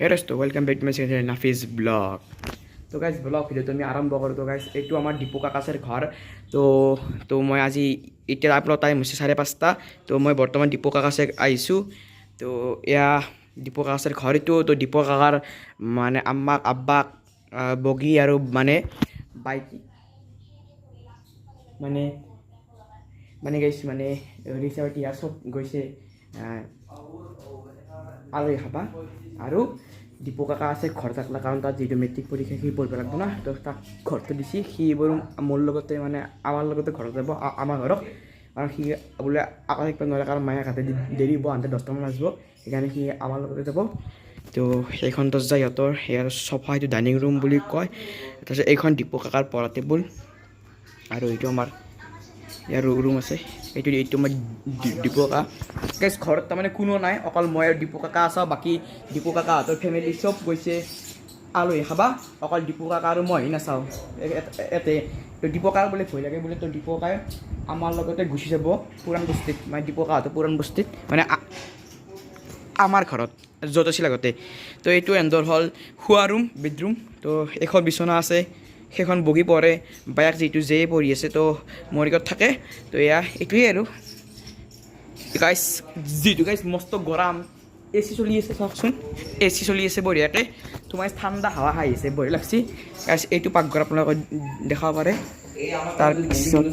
Hey Resto, welcome back to my channel Nafiz Vlog. তো guys blog ভিডিঅ'টো আমি আৰম্ভ কৰোঁ। তো গাইজ এইটো আমাৰ দীপু কাকাছৰ ঘৰ। তো মই আজি এতিয়া আপোনাৰ টাইম হৈছে 5:30। তো মই বৰ্তমান দীপু কাকাছে আহিছোঁ। তো এয়া দীপু কাকাছৰ ঘৰ এইটো। তো দীপু কাকাৰ মানে আম্মাক আব্বাক বগী আৰু মানে বাইটি মানে মানে গাইছ মানে ৰিচাৰ্ট ইয়াৰ চব গৈছে আলহী খাবা। আৰু দীপু কাকা আছে ঘৰ থাকলা কাৰণ তাত যিটো মেট্ৰিক পৰীক্ষা সি পঢ়িব লাগব না। তো তাক ঘৰটো দিছি। সি বাৰু মোৰ লগতে মানে আমাৰ লগতে ঘৰত যাব আমাৰ ঘৰত। আৰু সি বোলে আকৌ শিকিব নোৱাৰে কাৰণ মায়ে ঘাটে দেৰি হ'ব, আনতে 10টামান বাজিব। সেইকাৰণে সি আমাৰ লগতে যাব। তো সেইখন দৰ্জা সিহঁতৰ সেয়াৰ চফা, এইটো ডাইনিং ৰুম বুলি কয়। তাৰপিছত এইখন দীপু কাকাৰ পঢ়া টেবুল আৰু এইটো আমাৰ ইয়াৰ ৰুম আছে। এইটো মই দীপু কাকা গাইজ ঘৰত তাৰমানে কোনো নাই, অকল মই আৰু দীপু কাকা আছোঁ। বাকী দীপু কাকাহঁতৰ ফেমিলি চব গৈছে আলহী খাবা, অকল দীপু কাকা আৰু মই নাচাওঁ ইয়াতে। তো দীপু কাকাৰ বোলে ভয় লাগে বোলে। তো দীপু কাকাই আমাৰ লগতে গুচি যাব পুৰাণ বস্তিত, মানে দীপু কাকাহঁতৰ পুৰাণ বস্তিত মানে আমাৰ ঘৰত য'ত আছিল আগতে। তো এইটো এন্দৰ হ'ল শোৱা ৰুম, বেডৰুম। তো এখন বিচনা আছে, সেইখন বগী পঢ়ে, বায়েক যিটো যে পঢ়ি আছে। তো মৰিগাঁৱত থাকে। তো এয়া এইটোৱেই আৰু গাইজ, যিটো গাইজ মস্ত গৰম। এ চি চলি আছে, চাওকচোন এ চি চলি আছে বঢ়িয়াকৈ। তোমাৰ ঠাণ্ডা হাৱা খাই আছে, বঢ়িয়া লাগছি গাইজ। এইটো পাকঘৰ আপোনালোকে দেখাব পাৰে। তাৰপিছত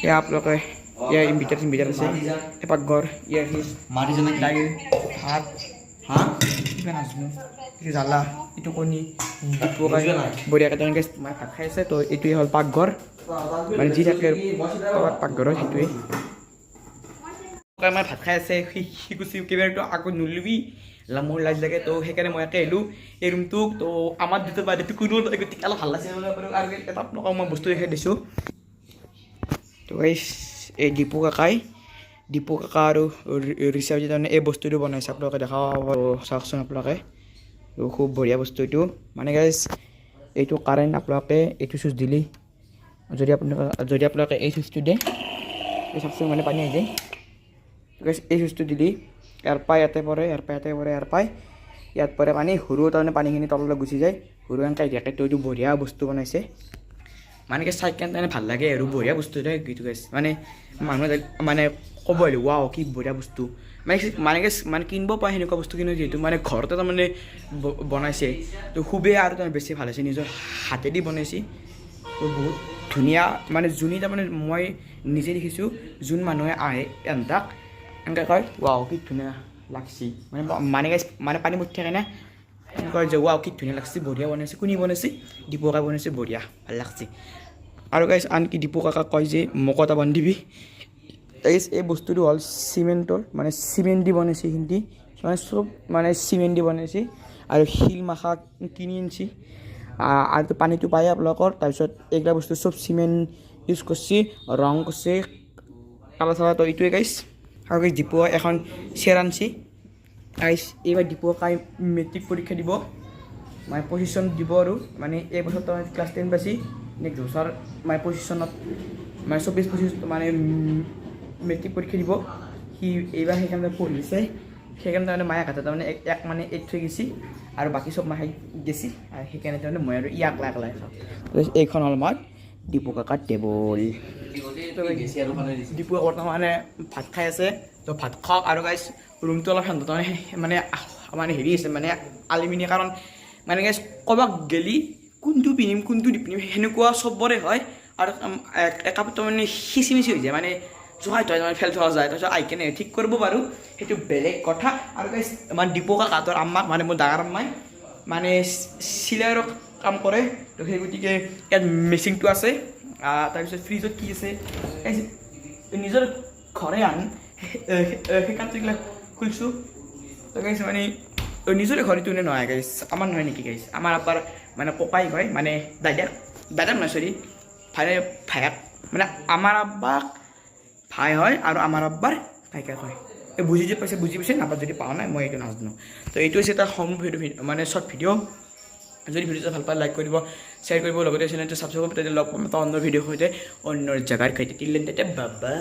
এয়া আপোনালোকে ইয়াৰ ইনভিটাৰ আছে, এই পাকঘৰ ইয়াৰ মাটিজনক দাইল ভাত কিবা নাজানো, এইটো জ্বালা, এইটো কণী বঢ়িয়াকৈ তেনেকৈ মায়ে ভাত খাই আছে। তো এইটোৱে হ'ল পাকঘৰ, মানে যি থাকে পাকঘৰত সেইটোৱে। মই ভাত খাই আছে, সি কৈছে কেমেৰাটো আগত নলবি, মোৰ লাজ লাগে। তো সেইকাৰণে মই ইয়াতে আহিলোঁ এই ৰুমটোক। তো আমাৰ দুটা বাদেতো কোনো গতিকে অলপ ভাল লাগছে আৰু এটা আপোনালোকক মই বস্তু দেখাই দিছোঁ। তো এই দীপু কাকা আৰু ৰিচাৰ্জে তাৰমানে এই বস্তুটো বনাইছে, আপোনালোকে দেখাব চাওকচোন আপোনালোকে। তো খুব বঢ়িয়া বস্তু এইটো, মানে গাইজ এইটো কাৰেণ্ট আপোনালোকে এইটো চুইচ দিলি, যদি আপোনালোকে এই চুইচটো দিয়ে এই চাওকচোন মানে পানী আহি যায়। এই চুইচটো দিলি ইয়াৰ পাই ইয়াতে পৰে, ইয়াৰ পাই ইয়াতে পৰে, ইয়াৰ পাই ইয়াত পৰে পানী, সৰু তাৰমানে পানীখিনি তললৈ গুচি যায়, সৰু এনেকৈ থাকে। তো এইটো বঢ়িয়া বস্তু বনাইছে, মানে কি চাই কেনে ভাল লাগে আৰু বঢ়িয়া বস্তু এটা এইটো গাইছ। মানে মানুহে মানে ক'ব আহিলোঁ ৱাও কি বঢ়িয়া বস্তু, মানে কিনিব পাৰে সেনেকুৱা বস্তু, কিন্তু যিহেতু মানে ঘৰতে তাৰমানে বনাইছে তো খুবেই আৰু তাৰমানে বেছি ভাল হৈছে, নিজৰ হাতেদি বনাইছে। তো বহুত ধুনীয়া, মানে যোনে তাৰমানে মই নিজে দেখিছোঁ যোন মানুহে আহে এন্ধাক এনেকৈ কয় ৱাও কি ধুনীয়া লাগছি, মানে পানী মুঠি থাকে না, কয় যে ৱাও কি ধুনীয়া লাগছি, বঢ়িয়া বনাইছে। কোনে বনাইছে? দীপু কাকাই বনাইছে, বঢ়িয়া ভাল লাগছে। আৰু গাইজ আনকি দীপু কাকাক কয় যে মোক এটা বান্ধিবি। এই বস্তুটো হ'ল চিমেণ্টৰ, মানে চিমেণ্ট দি বনাইছে কিন্তু, মানে চব মানে চিমেণ্ট দি বনাইছে। আৰু শিল মাখা কিনি আনিছে, আৰু পানীটো পায় আপোনালোকৰ। তাৰপিছত এইগিলা বস্তু চব চিমেণ্ট ইউজ কৰিছে, ৰং কৰিছে, কালাৰ চালাৰ। তো এইটোৱে গাইজ। আৰু গাইজ দীপুৱে এখন চেয়াৰ আনিছে গাইজ। এইবাৰ দীপু কাকাই মেট্ৰিক পৰীক্ষা দিব, মানে পজিশ্যন দিব। আৰু মানে এই বছৰ ক্লাছ 10 পাইছে, নেক্সট বছৰ মানে পজিশ্যনত মানে 24-25 মানে মেট্ৰিক পৰীক্ষা দিব সি এইবাৰ। সেইকাৰণে পঢ়িছে, সেইকাৰণে তাৰমানে মায়ে ঘাটত তাৰমানে মানে এৰি থৈ গৈছে, আৰু বাকী চব মাহে গেছি। আৰু সেইকাৰণে তাৰমানে মই আৰু একলা খাওঁ। এইখন হ'ল আমাৰ দীপু কাকাৰ টেবুল। দীপুৱে বৰ্তমানে ভাত খাই আছে। তো ভাত খাওক। আৰু গাইজ ৰুমটো অলপ ঠাণ্ডা মানে হেৰি আছে, মানে আলুমিনিয়াম, কাৰণ মানে গাইজ ক'ৰবাত গেলি কোনটো পিন্ধিম কোনটো নিপিন্ধিম সেনেকুৱা চবৰে হয়। আৰু একাপটো মানে সিঁচি হৈ যায়, মানে জহাই থয় মানে ফেল থোৱা যায়। তাৰপিছত আহি কেনে ঠিক কৰিব পাৰোঁ, সেইটো বেলেগ কথা। আৰু গাইজ মানে দীপু কাকাহঁতৰ আম্মাক, মানে মোৰ ডাঙৰ আম্মাই মানে চিলাইৰ কাম কৰে। তো সেই গতিকে ইয়াত মেচিনটো আছে। তাৰপিছত ফ্ৰিজত কি আছে, নিজৰ ঘৰে আন সেই কামবিলাক খুলিছোঁ। তো গাইজ মানে নিজৰে ঘৰটো নহয় গাইজ, আমাৰ নহয় নেকি গাইজ, আমাৰ আব্বাৰ মানে ককাই হয়, মানে দাদাক নহয় চৰি ভায়েক, মানে আমাৰ আব্বাক ভাই হয় আৰু আমাৰ আব্বাৰ ভাইকাক হয়। এই বুজি পাইছে নাপায়, যদি পাওঁ নাই মই এইটো নাজানো। তো এইটো হৈছে এটা হোম ভিডিঅ', মানে শ্বৰ্ট ভিডিঅ'। যদি ভিডিঅ'টো ভাল পায় লাইক কৰিব, শ্বেয়াৰ কৰিব, লগতে চেনেলটো ছাবস্ক্ৰাইব কৰিব। তেতিয়া লগ পাম এটা অন্য ভিডিঅ'ৰ সৈতে অন্য জেগাৰ সৈতে। বাবা।